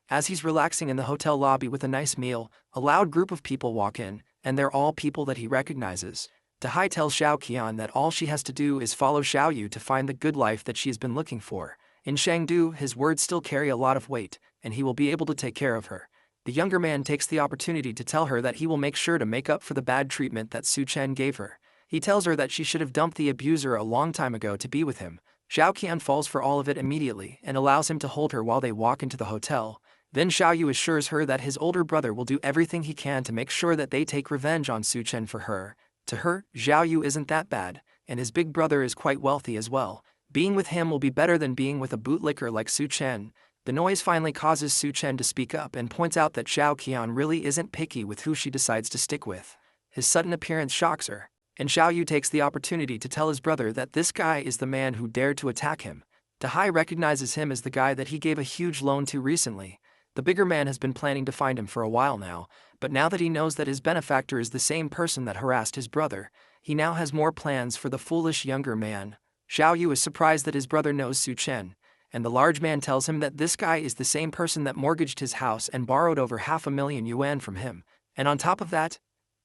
As he's relaxing in the hotel lobby with a nice meal, a loud group of people walk in, and they're all people that he recognizes. Dahai tells Xiao Qian that all she has to do is follow Xiao Yu to find the good life that she's been looking for. In Shangdu, his words still carry a lot of weight, and he will be able to take care of her. The younger man takes the opportunity to tell her that he will make sure to make up for the bad treatment that Su Chen gave her. He tells her that she should have dumped the abuser a long time ago to be with him. Xiao Qian falls for all of it immediately and allows him to hold her while they walk into the hotel. Then Xiao Yu assures her that his older brother will do everything he can to make sure that they take revenge on Su Chen for her. To her, Xiao Yu isn't that bad, and his big brother is quite wealthy as well. Being with him will be better than being with a bootlicker like Su Chen. The noise finally causes Su Chen to speak up and points out that Xiao Qian really isn't picky with who she decides to stick with. His sudden appearance shocks her, and Xiao Yu takes the opportunity to tell his brother that this guy is the man who dared to attack him. Dahai recognizes him as the guy that he gave a huge loan to recently. The bigger man has been planning to find him for a while now, but now that he knows that his benefactor is the same person that harassed his brother, he now has more plans for the foolish younger man. Xiao Yu is surprised that his brother knows Su Chen, and the large man tells him that this guy is the same person that mortgaged his house and borrowed over 500,000 yuan from him. And on top of that,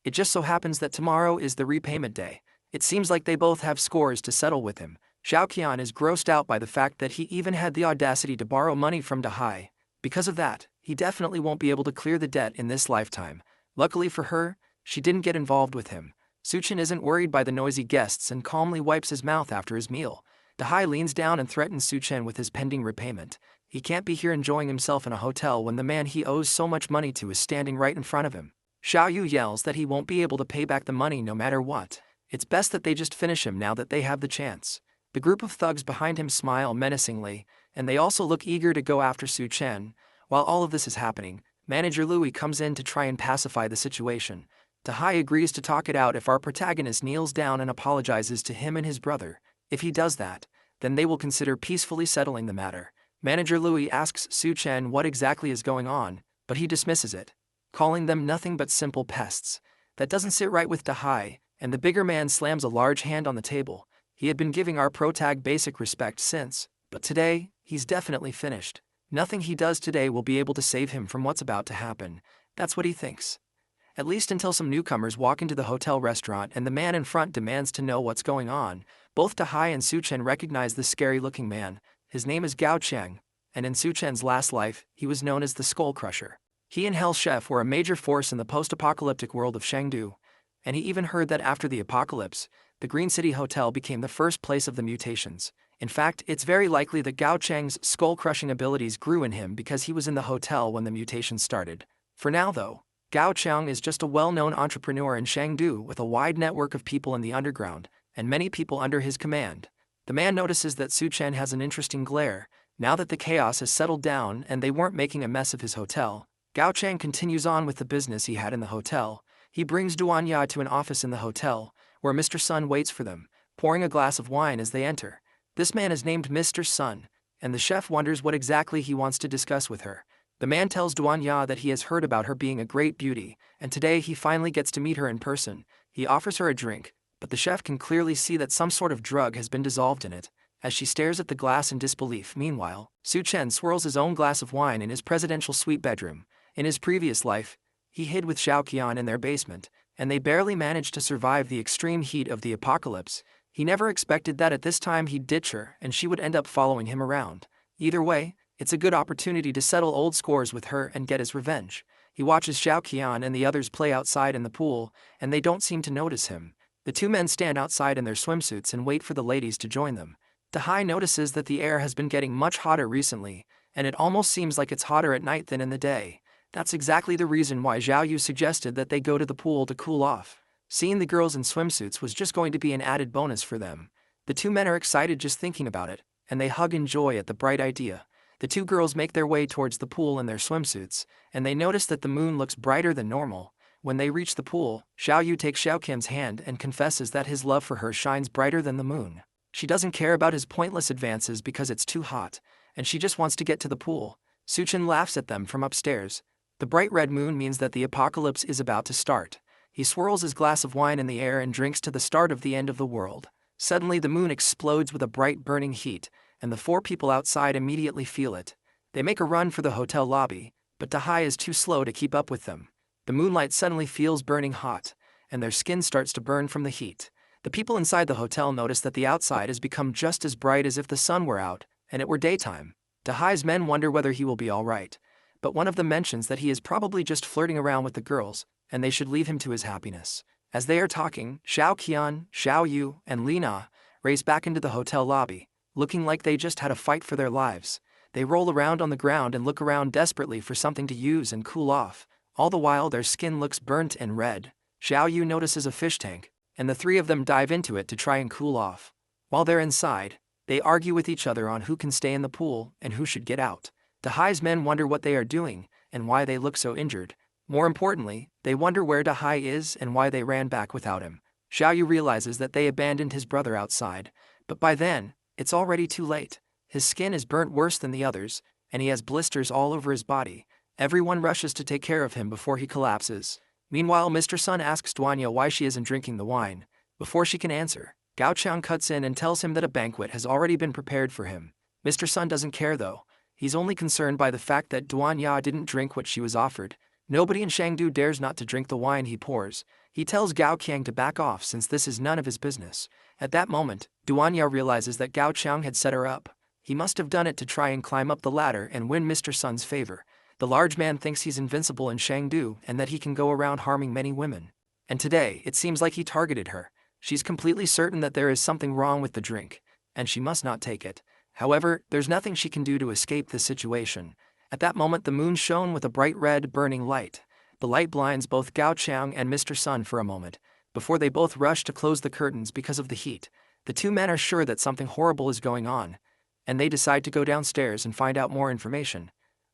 it just so happens that tomorrow is the repayment day. It seems like they both have scores to settle with him. Xiao Qian is grossed out by the fact that he even had the audacity to borrow money from Dahai. Because of that, he definitely won't be able to clear the debt in this lifetime. Luckily for her, she didn't get involved with him. Su Chen isn't worried by the noisy guests and calmly wipes his mouth after his meal. Dahai leans down and threatens Su Chen with his pending repayment. He can't be here enjoying himself in a hotel when the man he owes so much money to is standing right in front of him. Xiao Yu yells that he won't be able to pay back the money no matter what. It's best that they just finish him now that they have the chance. The group of thugs behind him smile menacingly, and they also look eager to go after Su Chen. While all of this is happening, Manager Louis comes in to try and pacify the situation. Dahai agrees to talk it out if our protagonist kneels down and apologizes to him and his brother. If he does that, then they will consider peacefully settling the matter. Manager Louis asks Su Chen what exactly is going on, but he dismisses it, calling them nothing but simple pests. That doesn't sit right with Dahai, and the bigger man slams a large hand on the table. He had been giving our protag basic respect since, but today, he's definitely finished. Nothing he does today will be able to save him from what's about to happen. That's what he thinks. At least until some newcomers walk into the hotel restaurant and the man in front demands to know what's going on. Both Dahai and Su Chen recognize this scary-looking man. His name is Gao Cheng, and in Su Chen's last life, he was known as the Skull Crusher. He and Hell Chef were a major force in the post-apocalyptic world of Shangdu, and he even heard that after the apocalypse, the Green City Hotel became the first place of the mutations. In fact, it's very likely that Gao Cheng's skull-crushing abilities grew in him because he was in the hotel when the mutations started. For now though, Gao Cheng is just a well-known entrepreneur in Shangdu with a wide network of people in the underground, and many people under his command. The man notices that Su Chen has an interesting glare. Now that the chaos has settled down and they weren't making a mess of his hotel, Gao Cheng continues on with the business he had in the hotel. He brings Duan Ya to an office in the hotel, where Mr. Sun waits for them, pouring a glass of wine as they enter. This man is named Mr. Sun, and the chef wonders what exactly he wants to discuss with her. The man tells Duan Ya that he has heard about her being a great beauty, and today he finally gets to meet her in person. He offers her a drink, but the chef can clearly see that some sort of drug has been dissolved in it. As she stares at the glass in disbelief, meanwhile, Su Chen swirls his own glass of wine in his presidential suite bedroom. In his previous life, he hid with Xiao Qian in their basement, and they barely managed to survive the extreme heat of the apocalypse. He never expected that at this time he'd ditch her and she would end up following him around. Either way, it's a good opportunity to settle old scores with her and get his revenge. He watches Xiao Qian and the others play outside in the pool, and they don't seem to notice him. The two men stand outside in their swimsuits and wait for the ladies to join them. Dahai notices that the air has been getting much hotter recently, and it almost seems like it's hotter at night than in the day. That's exactly the reason why Xiao Yu suggested that they go to the pool to cool off. Seeing the girls in swimsuits was just going to be an added bonus for them. The two men are excited just thinking about it, and they hug in joy at the bright idea. The two girls make their way towards the pool in their swimsuits, and they notice that the moon looks brighter than normal. When they reach the pool, Xiao Yu takes Xiao Kim's hand and confesses that his love for her shines brighter than the moon. She doesn't care about his pointless advances because it's too hot, and she just wants to get to the pool. Su Chen laughs at them from upstairs. The bright red moon means that the apocalypse is about to start. He swirls his glass of wine in the air and drinks to the start of the end of the world. Suddenly the moon explodes with a bright burning heat, and the four people outside immediately feel it. They make a run for the hotel lobby, but Dahai is too slow to keep up with them. The moonlight suddenly feels burning hot, and their skin starts to burn from the heat. The people inside the hotel notice that the outside has become just as bright as if the sun were out, and it were daytime. Dahai's men wonder whether he will be all right, but one of them mentions that he is probably just flirting around with the girls, and they should leave him to his happiness. As they are talking, Xiao Qian, Xiao Yu, and Li Na race back into the hotel lobby, looking like they just had a fight for their lives. They roll around on the ground and look around desperately for something to use and cool off. All the while their skin looks burnt and red. Xiao Yu notices a fish tank, and the three of them dive into it to try and cool off. While they're inside, they argue with each other on who can stay in the pool and who should get out. Dahai's men wonder what they are doing and why they look so injured. More importantly, they wonder where Dahai is and why they ran back without him. Xiao Yu realizes that they abandoned his brother outside, but by then, it's already too late. His skin is burnt worse than the others, and he has blisters all over his body. Everyone rushes to take care of him before he collapses. Meanwhile, Mr. Sun asks Duanya why she isn't drinking the wine. Before she can answer, Gao Chang cuts in and tells him that a banquet has already been prepared for him. Mr. Sun doesn't care though. He's only concerned by the fact that Duanya didn't drink what she was offered. Nobody in Shangdu dares not to drink the wine he pours. He tells Gao Qiang to back off since this is none of his business. At that moment, Duanya realizes that Gao Chang had set her up. He must have done it to try and climb up the ladder and win Mr. Sun's favor. The large man thinks he's invincible in Shangdu and that he can go around harming many women. And today, it seems like he targeted her. She's completely certain that there is something wrong with the drink, and she must not take it. However, there's nothing she can do to escape this situation. At that moment, the moon shone with a bright red, burning light. The light blinds both Gao Chang and Mr. Sun for a moment, before they both rush to close the curtains because of the heat. The two men are sure that something horrible is going on, and they decide to go downstairs and find out more information.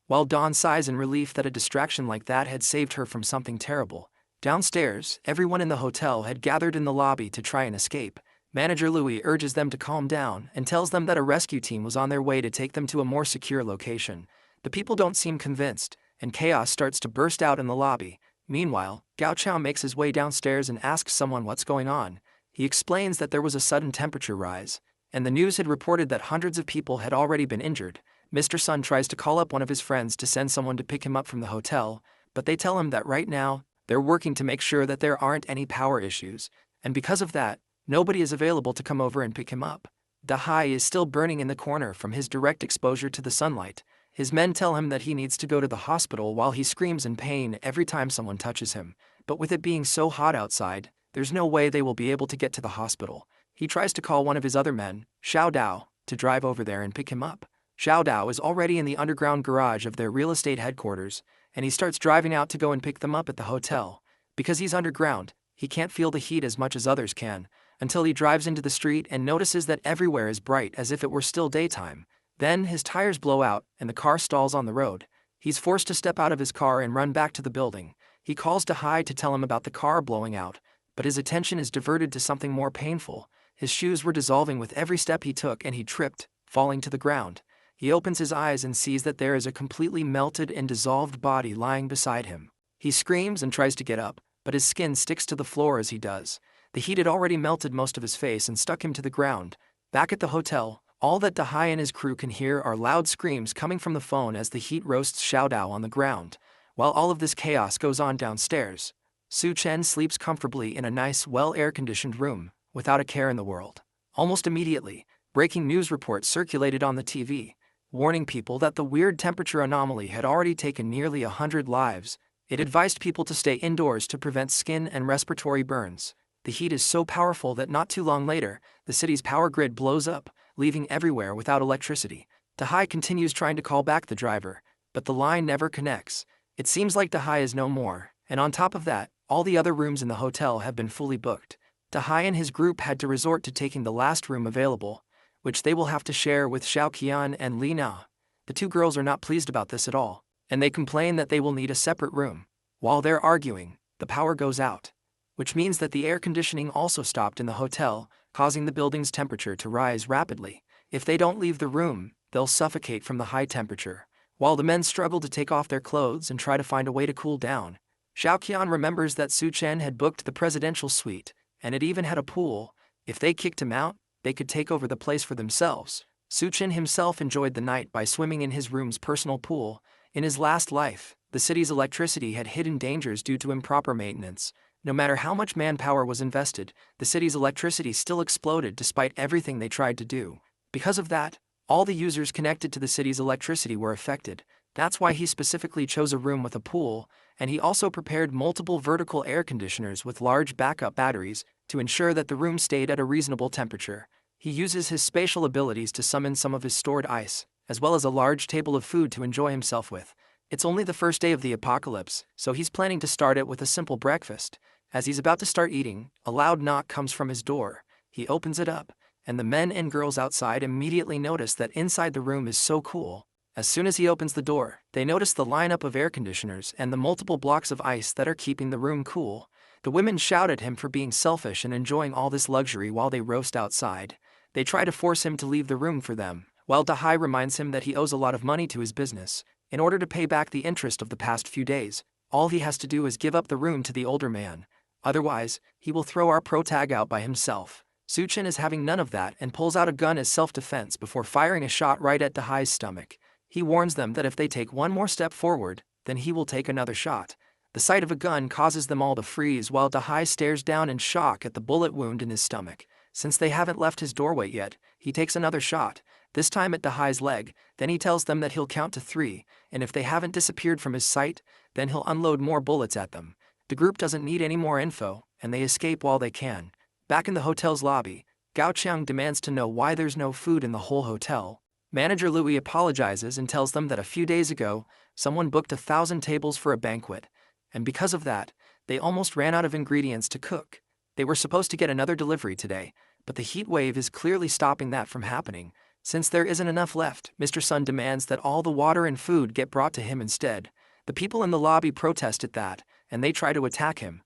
While Dawn sighs in relief that a distraction like that had saved her from something terrible. Downstairs, everyone in the hotel had gathered in the lobby to try and escape. Manager Louis urges them to calm down and tells them that a rescue team was on their way to take them to a more secure location. The people don't seem convinced, and chaos starts to burst out in the lobby. Meanwhile, Gao Chao makes his way downstairs and asks someone what's going on. He explains that there was a sudden temperature rise, and the news had reported that hundreds of people had already been injured. Mr. Sun tries to call up one of his friends to send someone to pick him up from the hotel, but they tell him that right now, they're working to make sure that there aren't any power issues, and because of that, nobody is available to come over and pick him up. Dahai is still burning in the corner from his direct exposure to the sunlight. His men tell him that he needs to go to the hospital while he screams in pain every time someone touches him. But with it being so hot outside, there's no way they will be able to get to the hospital. He tries to call one of his other men, Xiao Dao, to drive over there and pick him up. Xiao Dao is already in the underground garage of their real estate headquarters, and he starts driving out to go and pick them up at the hotel. Because he's underground, he can't feel the heat as much as others can, until he drives into the street and notices that everywhere is bright as if it were still daytime. Then his tires blow out and the car stalls on the road. He's forced to step out of his car and run back to the building. He calls Dahai to tell him about the car blowing out, but his attention is diverted to something more painful. His shoes were dissolving with every step he took and he tripped, falling to the ground. He opens his eyes and sees that there is a completely melted and dissolved body lying beside him. He screams and tries to get up, but his skin sticks to the floor as he does. The heat had already melted most of his face and stuck him to the ground. Back at the hotel, all that Dahai and his crew can hear are loud screams coming from the phone as the heat roasts Xiao Dao on the ground. While all of this chaos goes on downstairs, Su Chen sleeps comfortably in a nice, well-air-conditioned room, without a care in the world. Almost immediately, breaking news reports circulated on the TV, warning people that the weird temperature anomaly had already taken nearly 100 lives. It advised people to stay indoors to prevent skin and respiratory burns. The heat is so powerful that not too long later, the city's power grid blows up, leaving everywhere without electricity. Dahai continues trying to call back the driver, but the line never connects. It seems like Dahai is no more, and on top of that, all the other rooms in the hotel have been fully booked. Dahai and his group had to resort to taking the last room available, which they will have to share with Xiao Qian and Li Na. The two girls are not pleased about this at all, and they complain that they will need a separate room. While they're arguing, the power goes out, which means that the air conditioning also stopped in the hotel, causing the building's temperature to rise rapidly. If they don't leave the room, they'll suffocate from the high temperature. While the men struggle to take off their clothes and try to find a way to cool down, Xiao Qian remembers that Su Chen had booked the presidential suite, and it even had a pool. If they kicked him out, they could take over the place for themselves. Suchin himself enjoyed the night by swimming in his room's personal pool. In his last life, the city's electricity had hidden dangers due to improper maintenance. No matter how much manpower was invested, the city's electricity still exploded despite everything they tried to do. Because of that, all the users connected to the city's electricity were affected. That's why he specifically chose a room with a pool, and he also prepared multiple vertical air conditioners with large backup batteries to ensure that the room stayed at a reasonable temperature. He uses his spatial abilities to summon some of his stored ice, as well as a large table of food to enjoy himself with. It's only the first day of the apocalypse, so he's planning to start it with a simple breakfast. As he's about to start eating, a loud knock comes from his door. He opens it up, and the men and girls outside immediately notice that inside the room is so cool. As soon as he opens the door, they notice the lineup of air conditioners and the multiple blocks of ice that are keeping the room cool. The women shout at him for being selfish and enjoying all this luxury while they roast outside. They try to force him to leave the room for them, while Dahai reminds him that he owes a lot of money to his business. In order to pay back the interest of the past few days, all he has to do is give up the room to the older man. Otherwise, he will throw our protag out by himself. Suchin is having none of that and pulls out a gun as self-defense before firing a shot right at Dahai's stomach. He warns them that if they take one more step forward, then he will take another shot. The sight of a gun causes them all to freeze while Dahai stares down in shock at the bullet wound in his stomach. Since they haven't left his doorway yet, he takes another shot, this time at Dahai's leg. Then he tells them that he'll count to 3, and if they haven't disappeared from his sight, then he'll unload more bullets at them. The group doesn't need any more info, and they escape while they can. Back in the hotel's lobby, Gao Qiang demands to know why there's no food in the whole hotel. Manager Louis apologizes and tells them that a few days ago, someone booked 1,000 tables for a banquet, and because of that, they almost ran out of ingredients to cook. They were supposed to get another delivery today, but the heat wave is clearly stopping that from happening. Since there isn't enough left, Mr. Sun demands that all the water and food get brought to him instead. The people in the lobby protest at that, and they try to attack him.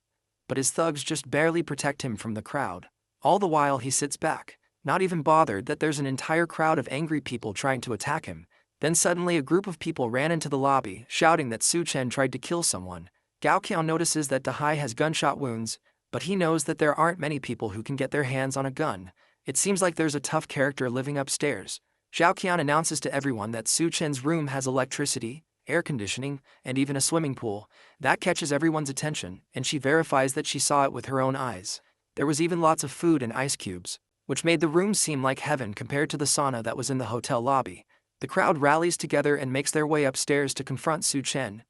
But his thugs just barely protect him from the crowd. All the while he sits back, not even bothered that there's an entire crowd of angry people trying to attack him. Then suddenly a group of people ran into the lobby, shouting that Su Chen tried to kill someone. Gao Qiao notices that Dahai has gunshot wounds, but he knows that there aren't many people who can get their hands on a gun. It seems like there's a tough character living upstairs. Zhao Qian announces to everyone that Su Chen's room has electricity, air conditioning, and even a swimming pool. That catches everyone's attention, and she verifies that she saw it with her own eyes. There was even lots of food and ice cubes, which made the room seem like heaven compared to the sauna that was in the hotel lobby. The crowd rallies together and makes their way upstairs to confront Su Chen,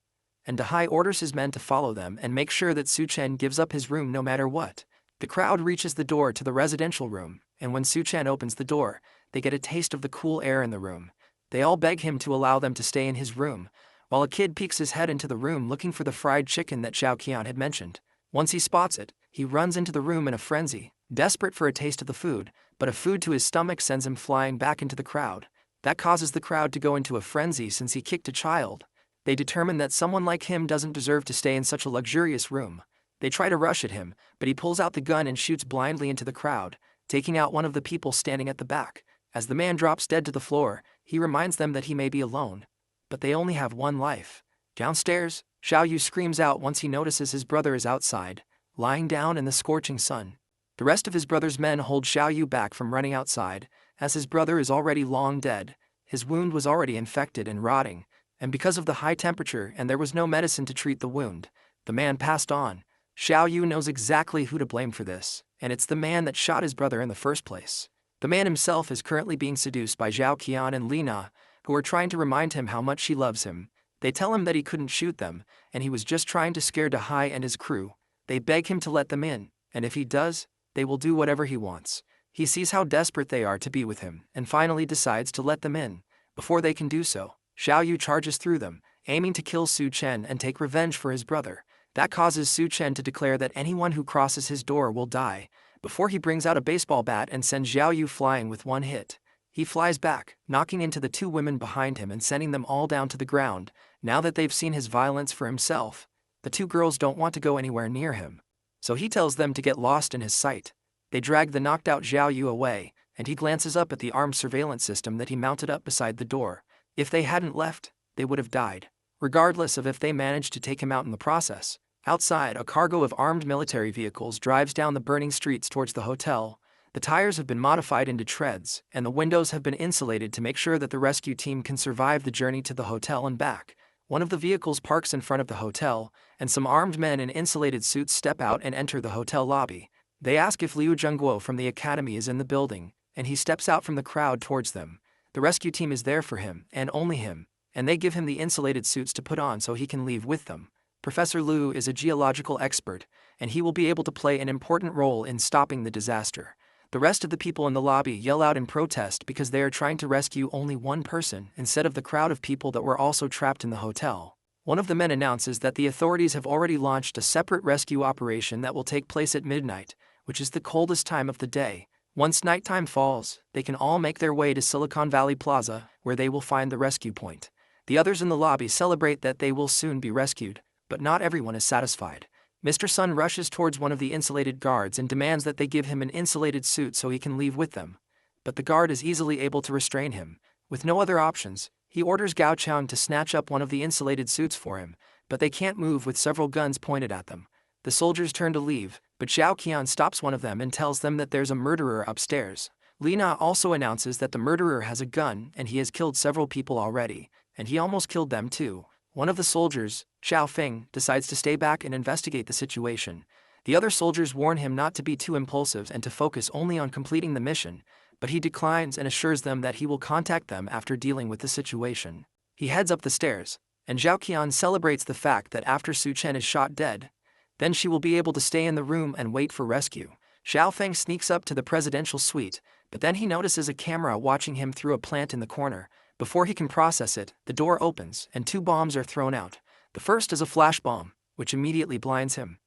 and Dahai orders his men to follow them and make sure that Su Chen gives up his room no matter what. The crowd reaches the door to the residential room, and when Su Chen opens the door, they get a taste of the cool air in the room. They all beg him to allow them to stay in his room, while a kid peeks his head into the room looking for the fried chicken that Zhao Qian had mentioned. Once he spots it, he runs into the room in a frenzy, desperate for a taste of the food, but a food to his stomach sends him flying back into the crowd. That causes the crowd to go into a frenzy since he kicked a child. They determine that someone like him doesn't deserve to stay in such a luxurious room. They try to rush at him, but he pulls out the gun and shoots blindly into the crowd, taking out one of the people standing at the back. As the man drops dead to the floor, he reminds them that he may be alone, but they only have one life. Downstairs, Xiao Yu screams out once he notices his brother is outside, lying down in the scorching sun. The rest of his brother's men hold Xiao Yu back from running outside, as his brother is already long dead. His wound was already infected and rotting, and because of the high temperature and there was no medicine to treat the wound, the man passed on. Xiao Yu knows exactly who to blame for this, and it's the man that shot his brother in the first place. The man himself is currently being seduced by Zhao Qian and Li Na, who are trying to remind him how much she loves him. They tell him that he couldn't shoot them, and he was just trying to scare Dahai and his crew. They beg him to let them in, and if he does, they will do whatever he wants. He sees how desperate they are to be with him, and finally decides to let them in. Before they can do so, Xiao Yu charges through them, aiming to kill Su Chen and take revenge for his brother. That causes Su Chen to declare that anyone who crosses his door will die, before he brings out a baseball bat and sends Xiao Yu flying with one hit. He flies back, knocking into the two women behind him and sending them all down to the ground. Now that they've seen his violence for himself, the two girls don't want to go anywhere near him, so he tells them to get lost in his sight. They drag the knocked out Xiao Yu away, and he glances up at the armed surveillance system that he mounted up beside the door. If they hadn't left, they would have died, regardless of if they managed to take him out in the process. Outside, a cargo of armed military vehicles drives down the burning streets towards the hotel. The tires have been modified into treads, and the windows have been insulated to make sure that the rescue team can survive the journey to the hotel and back. One of the vehicles parks in front of the hotel, and some armed men in insulated suits step out and enter the hotel lobby. They ask if Liu Zhengguo from the academy is in the building, and he steps out from the crowd towards them. The rescue team is there for him, and only him, and they give him the insulated suits to put on so he can leave with them. Professor Liu is a geological expert, and he will be able to play an important role in stopping the disaster. The rest of the people in the lobby yell out in protest because they are trying to rescue only one person instead of the crowd of people that were also trapped in the hotel. One of the men announces that the authorities have already launched a separate rescue operation that will take place at midnight, which is the coldest time of the day. Once nighttime falls, they can all make their way to Silicon Valley Plaza, where they will find the rescue point. The others in the lobby celebrate that they will soon be rescued, but not everyone is satisfied. Mr. Sun rushes towards one of the insulated guards and demands that they give him an insulated suit so he can leave with them. But the guard is easily able to restrain him. With no other options, he orders Gao Qiang to snatch up one of the insulated suits for him, but they can't move with several guns pointed at them. The soldiers turn to leave, but Xiao Qian stops one of them and tells them that there's a murderer upstairs. Lina also announces that the murderer has a gun and he has killed several people already, and he almost killed them too. One of the soldiers, Xiao Feng, decides to stay back and investigate the situation. The other soldiers warn him not to be too impulsive and to focus only on completing the mission, but he declines and assures them that he will contact them after dealing with the situation. He heads up the stairs, and Zhao Qian celebrates the fact that after Su Chen is shot dead, then she will be able to stay in the room and wait for rescue. Xiao Feng sneaks up to the presidential suite, but then he notices a camera watching him through a plant in the corner. Before he can process it, the door opens and 2 bombs are thrown out. The first is a flash bomb, which immediately blinds him.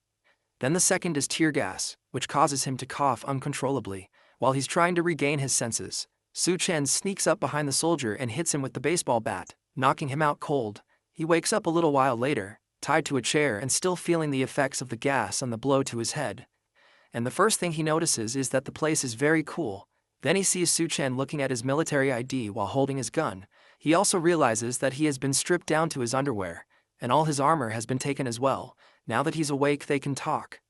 Then the second is tear gas, which causes him to cough uncontrollably. While he's trying to regain his senses, Su Chen sneaks up behind the soldier and hits him with the baseball bat, knocking him out cold. He wakes up a little while later, tied to a chair and still feeling the effects of the gas and the blow to his head. And the first thing he notices is that the place is very cool. Then he sees Su Chen looking at his military ID while holding his gun. He also realizes that he has been stripped down to his underwear, and all his armor has been taken as well. Now that he's awake, they can talk.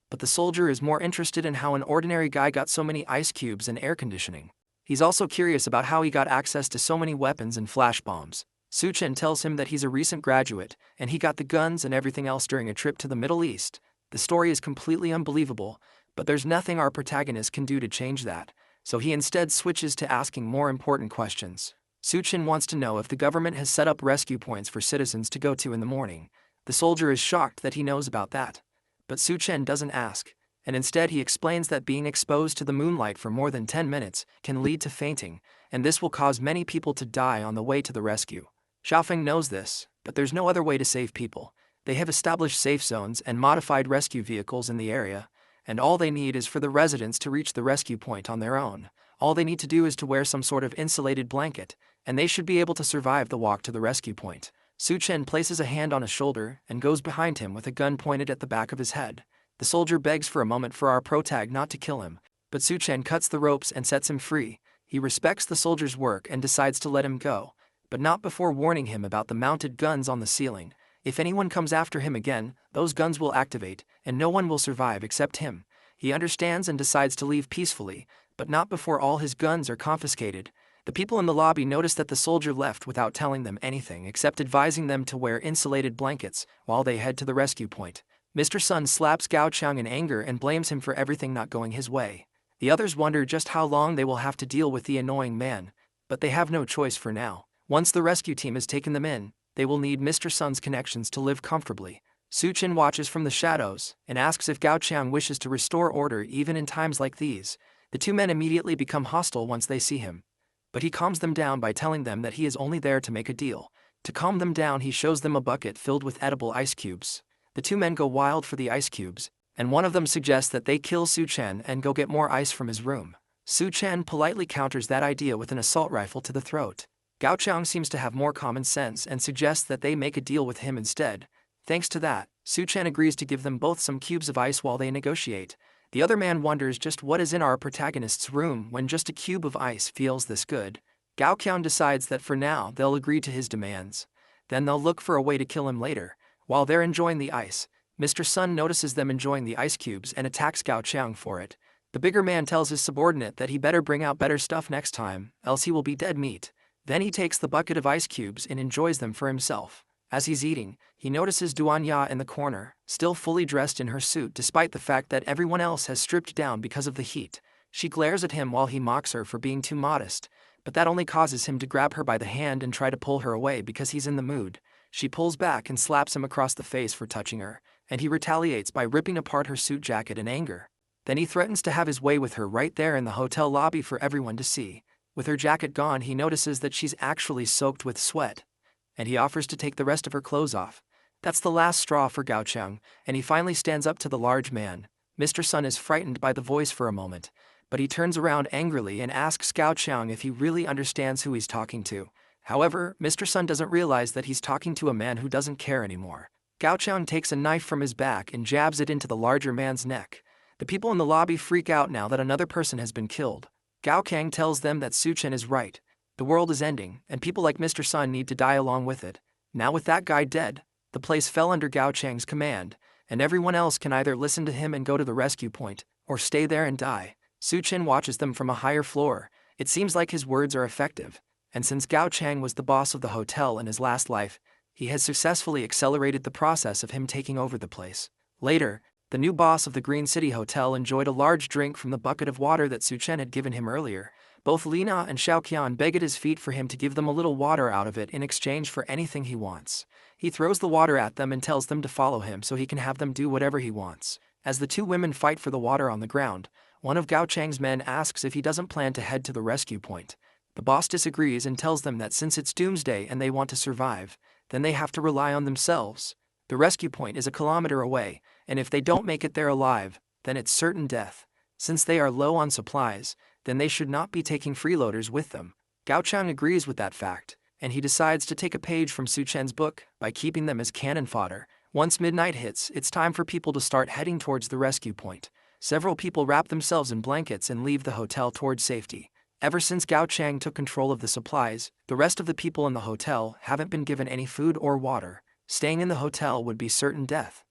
But the soldier is more interested in how an ordinary guy got so many ice cubes and air conditioning. He's also curious about how he got access to so many weapons and flash bombs. Su Chen tells him that he's a recent graduate, and he got the guns and everything else during a trip to the Middle East. The story is completely unbelievable, but there's nothing our protagonist can do to change that. So he instead switches to asking more important questions. Su Chen wants to know if the government has set up rescue points for citizens to go to in the morning. The soldier is shocked that he knows about that. But Su Chen doesn't ask, and instead he explains that being exposed to the moonlight for more than 10 minutes can lead to fainting, and this will cause many people to die on the way to the rescue. Xiaofeng knows this, but there's no other way to save people. They have established safe zones and modified rescue vehicles in the area, and all they need is for the residents to reach the rescue point on their own. All they need to do is to wear some sort of insulated blanket, and they should be able to survive the walk to the rescue point. Su Chen places a hand on his shoulder and goes behind him with a gun pointed at the back of his head. The soldier begs for a moment for our protag not to kill him, but Su Chen cuts the ropes and sets him free. He respects the soldier's work and decides to let him go, but not before warning him about the mounted guns on the ceiling. If anyone comes after him again, those guns will activate, and no one will survive except him. He understands and decides to leave peacefully, but not before all his guns are confiscated. The people in the lobby notice that the soldier left without telling them anything except advising them to wear insulated blankets while they head to the rescue point. Mr. Sun slaps Gao Qiang in anger and blames him for everything not going his way. The others wonder just how long they will have to deal with the annoying man, but they have no choice for now. Once the rescue team has taken them in, they will need Mr. Sun's connections to live comfortably. Su Chen watches from the shadows and asks if Gao Qiang wishes to restore order even in times like these. The 2 men immediately become hostile once they see him, but he calms them down by telling them that he is only there to make a deal. To calm them down, he shows them a bucket filled with edible ice cubes. The 2 men go wild for the ice cubes, and one of them suggests that they kill Su Chen and go get more ice from his room. Su Chen politely counters that idea with an assault rifle to the throat. Gao Qiang seems to have more common sense and suggests that they make a deal with him instead. Thanks to that, Su Chen agrees to give them both some cubes of ice while they negotiate. The other man wonders just what is in our protagonist's room when just a cube of ice feels this good. Gao Qiang decides that for now they'll agree to his demands. Then they'll look for a way to kill him later. While they're enjoying the ice, Mr. Sun notices them enjoying the ice cubes and attacks Gao Qiang for it. The bigger man tells his subordinate that he better bring out better stuff next time, else he will be dead meat. Then he takes the bucket of ice cubes and enjoys them for himself. As he's eating, he notices Duanya in the corner, still fully dressed in her suit despite the fact that everyone else has stripped down because of the heat. She glares at him while he mocks her for being too modest, but that only causes him to grab her by the hand and try to pull her away because he's in the mood. She pulls back and slaps him across the face for touching her, and he retaliates by ripping apart her suit jacket in anger. Then he threatens to have his way with her right there in the hotel lobby for everyone to see. With her jacket gone, he notices that she's actually soaked with sweat, and he offers to take the rest of her clothes off. That's the last straw for Gao Cheng, and he finally stands up to the large man. Mr. Sun is frightened by the voice for a moment, but he turns around angrily and asks Gao Cheng if he really understands who he's talking to. However, Mr. Sun doesn't realize that he's talking to a man who doesn't care anymore. Gao Cheng takes a knife from his back and jabs it into the larger man's neck. The people in the lobby freak out now that another person has been killed. Gao Kang tells them that Su Chen is right. The world is ending, and people like Mr. Sun need to die along with it. Now with that guy dead, the place fell under Gao Cheng's command, and everyone else can either listen to him and go to the rescue point, or stay there and die. Su Chen watches them from a higher floor. It seems like his words are effective, and since Gao Cheng was the boss of the hotel in his last life, he has successfully accelerated the process of him taking over the place. Later, the new boss of the Green City Hotel enjoyed a large drink from the bucket of water that Su Chen had given him earlier. Both Lina and Xiaoqian beg at his feet for him to give them a little water out of it in exchange for anything he wants. He throws the water at them and tells them to follow him so he can have them do whatever he wants. As the two women fight for the water on the ground, one of Gao Cheng's men asks if he doesn't plan to head to the rescue point. The boss disagrees and tells them that since it's Doomsday and they want to survive, then they have to rely on themselves. The rescue point is a kilometer away, and if they don't make it there alive, then it's certain death. Since they are low on supplies, then they should not be taking freeloaders with them. Gao Cheng agrees with that fact, and he decides to take a page from Su Chen's book by keeping them as cannon fodder. Once midnight hits, it's time for people to start heading towards the rescue point. Several people wrap themselves in blankets and leave the hotel towards safety. Ever since Gao Cheng took control of the supplies, the rest of the people in the hotel haven't been given any food or water. Staying in the hotel would be certain death.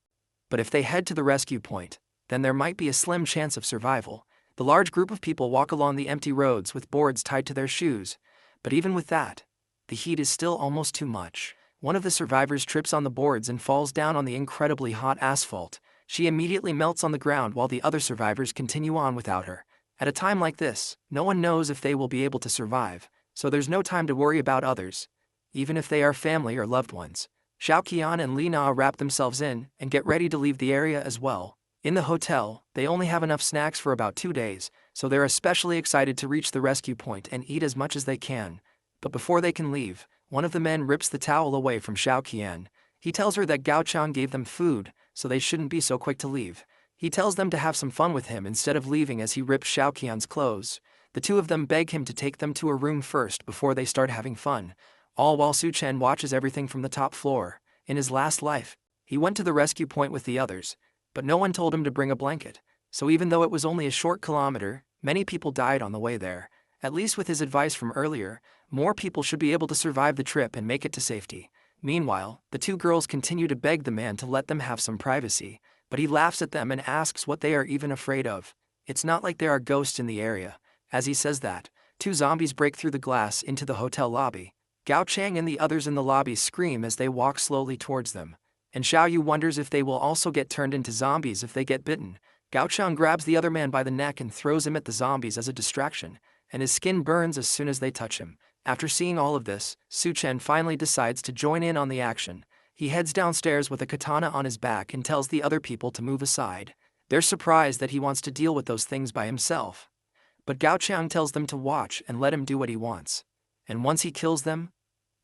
But if they head to the rescue point, then there might be a slim chance of survival. The large group of people walk along the empty roads with boards tied to their shoes. But even with that, the heat is still almost too much. One of the survivors trips on the boards and falls down on the incredibly hot asphalt. She immediately melts on the ground while the other survivors continue on without her. At a time like this, no one knows if they will be able to survive, so there's no time to worry about others, even if they are family or loved ones. Xiaoqian and Li Na wrap themselves in and get ready to leave the area as well. In the hotel, they only have enough snacks for about 2 days, so they're especially excited to reach the rescue point and eat as much as they can. But before they can leave, one of the men rips the towel away from Xiaoqian. He tells her that Gao Cheng gave them food, so they shouldn't be so quick to leave. He tells them to have some fun with him instead of leaving as he rips Xiaoqian's clothes. The two of them beg him to take them to a room first before they start having fun, all while Su Chen watches everything from the top floor. In his last life, he went to the rescue point with the others, but no one told him to bring a blanket. So even though it was only a short kilometer, many people died on the way there. At least with his advice from earlier, more people should be able to survive the trip and make it to safety. Meanwhile, the two girls continue to beg the man to let them have some privacy, but he laughs at them and asks what they are even afraid of. It's not like there are ghosts in the area. As he says that, 2 zombies break through the glass into the hotel lobby. Gao Cheng and the others in the lobby scream as they walk slowly towards them, and Xiao Yu wonders if they will also get turned into zombies if they get bitten. Gao Cheng grabs the other man by the neck and throws him at the zombies as a distraction, and his skin burns as soon as they touch him. After seeing all of this, Su Chen finally decides to join in on the action. He heads downstairs with a katana on his back and tells the other people to move aside. They're surprised that he wants to deal with those things by himself, but Gao Cheng tells them to watch and let him do what he wants. And once he kills them,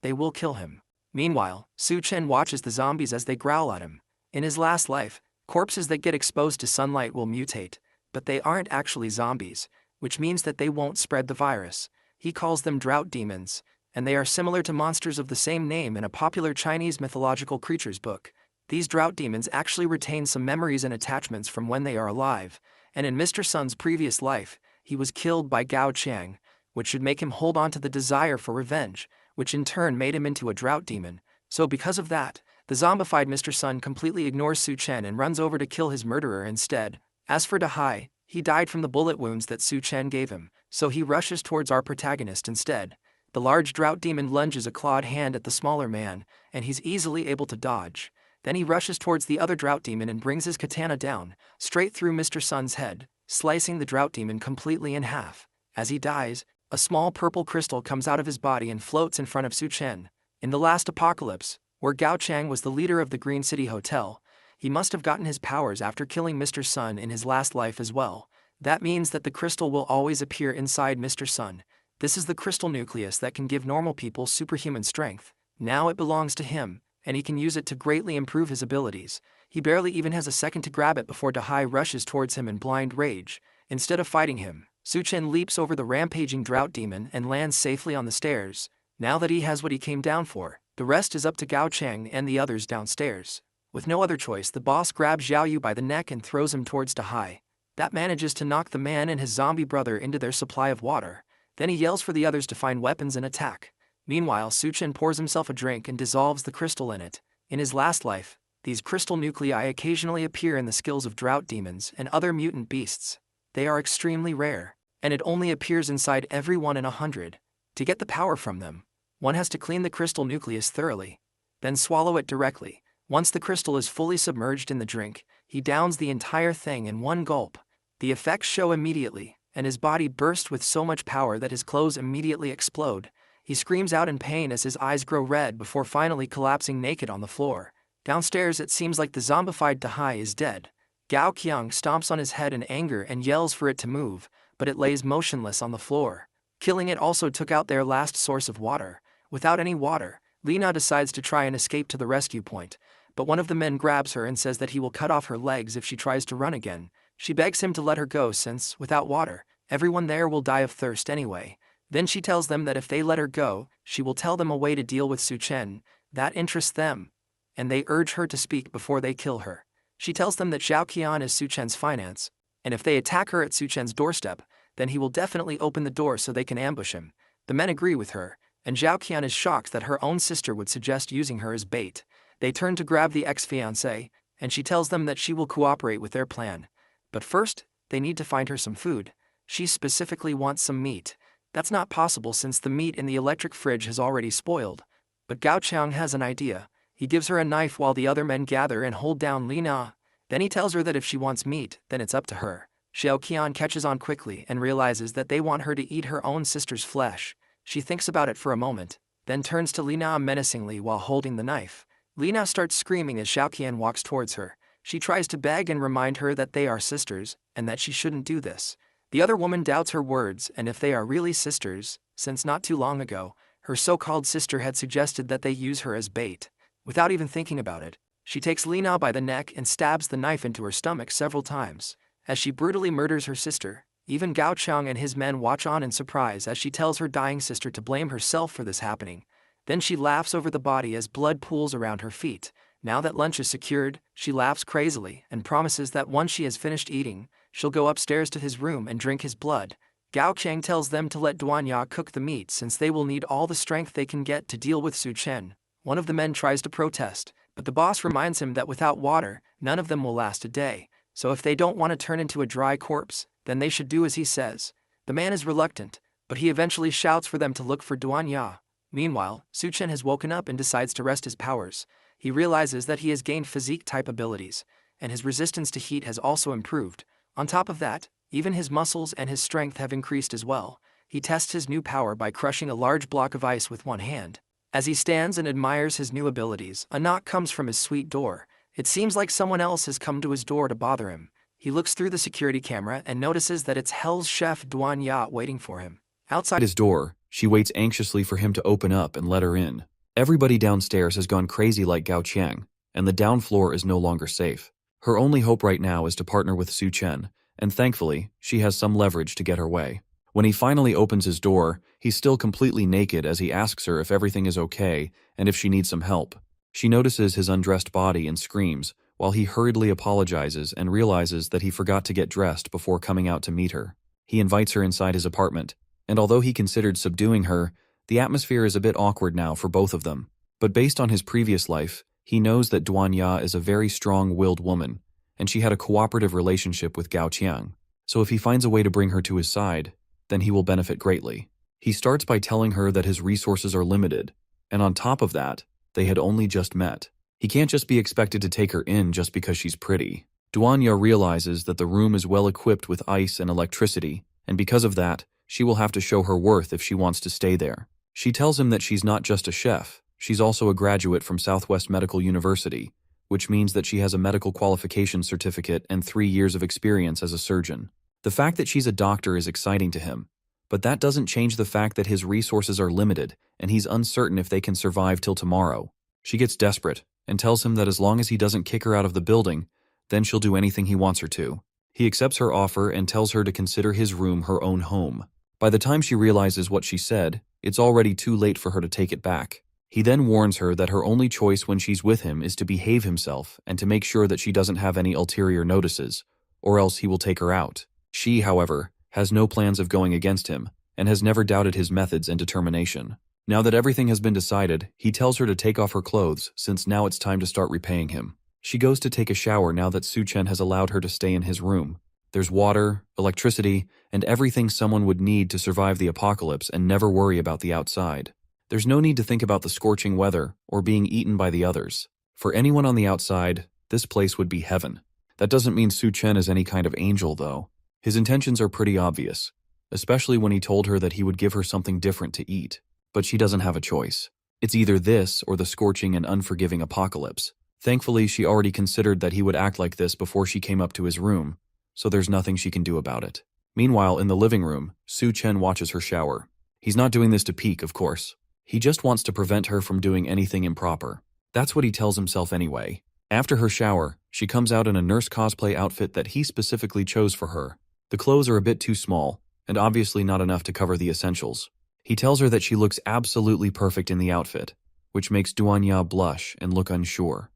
they will kill him. Meanwhile, Su Chen watches the zombies as they growl at him. In his last life, corpses that get exposed to sunlight will mutate, but they aren't actually zombies, which means that they won't spread the virus. He calls them drought demons, and they are similar to monsters of the same name in a popular Chinese mythological creatures book. These drought demons actually retain some memories and attachments from when they are alive, and in Mr. Sun's previous life, he was killed by Gao Cheng, which should make him hold on to the desire for revenge, which in turn made him into a drought demon. So because of that, the zombified Mr. Sun completely ignores Su Chen and runs over to kill his murderer instead. As for Dahai, He died from the bullet wounds that Su Chen gave him, so he rushes towards our protagonist instead. The large drought demon lunges a clawed hand at the smaller man, and he's easily able to dodge. Then he rushes towards the other drought demon and brings his katana down, straight through Mr. Sun's head, slicing the drought demon completely in half. As he dies, a small purple crystal comes out of his body and floats in front of Su Chen. In the last apocalypse, where Gao Chang was the leader of the Green City Hotel, he must have gotten his powers after killing Mr. Sun in his last life as well. That means that the crystal will always appear inside Mr. Sun. This is the crystal nucleus that can give normal people superhuman strength. Now it belongs to him, and he can use it to greatly improve his abilities. He barely even has a second to grab it before Dahai rushes towards him in blind rage. Instead of fighting him, Su Chen leaps over the rampaging drought demon and lands safely on the stairs. Now that he has what he came down for, the rest is up to Gao Chang and the others downstairs. With no other choice, the boss grabs Xiao Yu by the neck and throws him towards Dahai. That manages to knock the man and his zombie brother into their supply of water. Then he yells for the others to find weapons and attack. Meanwhile, Su Chen pours himself a drink and dissolves the crystal in it. In his last life, these crystal nuclei occasionally appear in the skills of drought demons and other mutant beasts. They are extremely rare, and it only appears inside every 1 in 100. To get the power from them, one has to clean the crystal nucleus thoroughly, then swallow it directly. Once the crystal is fully submerged in the drink, he downs the entire thing in one gulp. The effects show immediately, and his body bursts with so much power that his clothes immediately explode. He screams out in pain as his eyes grow red before finally collapsing naked on the floor. Downstairs, it seems like the zombified Dahai is dead. Gao Qiang stomps on his head in anger and yells for it to move, but it lays motionless on the floor. Killing it also took out their last source of water. Without any water, Lina decides to try and escape to the rescue point, but one of the men grabs her and says that he will cut off her legs if she tries to run again. She begs him to let her go since, without water, everyone there will die of thirst anyway. Then she tells them that if they let her go, she will tell them a way to deal with Su Chen that interests them, and they urge her to speak before they kill her. She tells them that Zhao Qian is Su Chen's finance, and if they attack her at Su Chen's doorstep, then he will definitely open the door so they can ambush him. The men agree with her, and Zhao Qian is shocked that her own sister would suggest using her as bait. They turn to grab the ex-fiancé, and she tells them that she will cooperate with their plan. But first, they need to find her some food. She specifically wants some meat. That's not possible since the meat in the electric fridge has already spoiled. But Gao Chang has an idea. He gives her a knife while the other men gather and hold down Lina. Then he tells her that if she wants meat, then it's up to her. Xiao Qian catches on quickly and realizes that they want her to eat her own sister's flesh. She thinks about it for a moment, then turns to Lina menacingly while holding the knife. Lina starts screaming as Xiao Qian walks towards her. She tries to beg and remind her that they are sisters, and that she shouldn't do this. The other woman doubts her words and if they are really sisters, since not too long ago, her so-called sister had suggested that they use her as bait. Without even thinking about it, she takes Lina by the neck and stabs the knife into her stomach several times. As she brutally murders her sister, even Gao Chang and his men watch on in surprise as she tells her dying sister to blame herself for this happening. Then she laughs over the body as blood pools around her feet. Now that lunch is secured, she laughs crazily and promises that once she has finished eating, she'll go upstairs to his room and drink his blood. Gao Chang tells them to let Duan Ya cook the meat since they will need all the strength they can get to deal with Su Chen. One of the men tries to protest, but the boss reminds him that without water, none of them will last a day. So if they don't want to turn into a dry corpse, then they should do as he says. The man is reluctant, but he eventually shouts for them to look for Duan Ya. Meanwhile, Su Chen has woken up and decides to rest his powers. He realizes that he has gained physique-type abilities, and his resistance to heat has also improved. On top of that, even his muscles and his strength have increased as well. He tests his new power by crushing a large block of ice with one hand. As he stands and admires his new abilities, a knock comes from his suite door. It seems like someone else has come to his door to bother him. He looks through the security camera and notices that it's Hell's chef Duan Ya waiting for him. Outside his door, she waits anxiously for him to open up and let her in. Everybody downstairs has gone crazy like Gao Qiang, and the down floor is no longer safe. Her only hope right now is to partner with Su Chen, and thankfully, she has some leverage to get her way. When he finally opens his door, he's still completely naked as he asks her if everything is okay and if she needs some help. She notices his undressed body and screams, while he hurriedly apologizes and realizes that he forgot to get dressed before coming out to meet her. He invites her inside his apartment, and although he considered subduing her, the atmosphere is a bit awkward now for both of them. But based on his previous life, he knows that Duan Ya is a very strong-willed woman, and she had a cooperative relationship with Gao Qiang. so if he finds a way to bring her to his side, then he will benefit greatly. He starts by telling her that his resources are limited, and on top of that, they had only just met. He can't just be expected to take her in just because she's pretty. Duanya realizes that the room is well equipped with ice and electricity, and because of that, she will have to show her worth if she wants to stay there. She tells him that she's not just a chef, she's also a graduate from Southwest Medical University, which means that she has a medical qualification certificate and 3 years of experience as a surgeon. The fact that she's a doctor is exciting to him, but that doesn't change the fact that his resources are limited and he's uncertain if they can survive till tomorrow. She gets desperate and tells him that as long as he doesn't kick her out of the building, then she'll do anything he wants her to. He accepts her offer and tells her to consider his room her own home. By the time she realizes what she said, it's already too late for her to take it back. He then warns her that her only choice when she's with him is to behave himself and to make sure that she doesn't have any ulterior notices, or else he will take her out. She, however, has no plans of going against him and has never doubted his methods and determination. Now that everything has been decided, he tells her to take off her clothes since now it's time to start repaying him. She goes to take a shower now that Su-chen has allowed her to stay in his room. There's water, electricity, and everything someone would need to survive the apocalypse and never worry about the outside. There's no need to think about the scorching weather or being eaten by the others. For anyone on the outside, this place would be heaven. That doesn't mean Su-chen is any kind of angel, though. His intentions are pretty obvious, especially when he told her that he would give her something different to eat. But she doesn't have a choice. It's either this or the scorching and unforgiving apocalypse. Thankfully, she already considered that he would act like this before she came up to his room, so there's nothing she can do about it. Meanwhile, in the living room, Su-chen watches her shower. He's not doing this to peek, of course. He just wants to prevent her from doing anything improper. That's what he tells himself anyway. After her shower, she comes out in a nurse cosplay outfit that he specifically chose for her. The clothes are a bit too small, and obviously not enough to cover the essentials. He tells her that she looks absolutely perfect in the outfit, which makes Duanya blush and look unsure.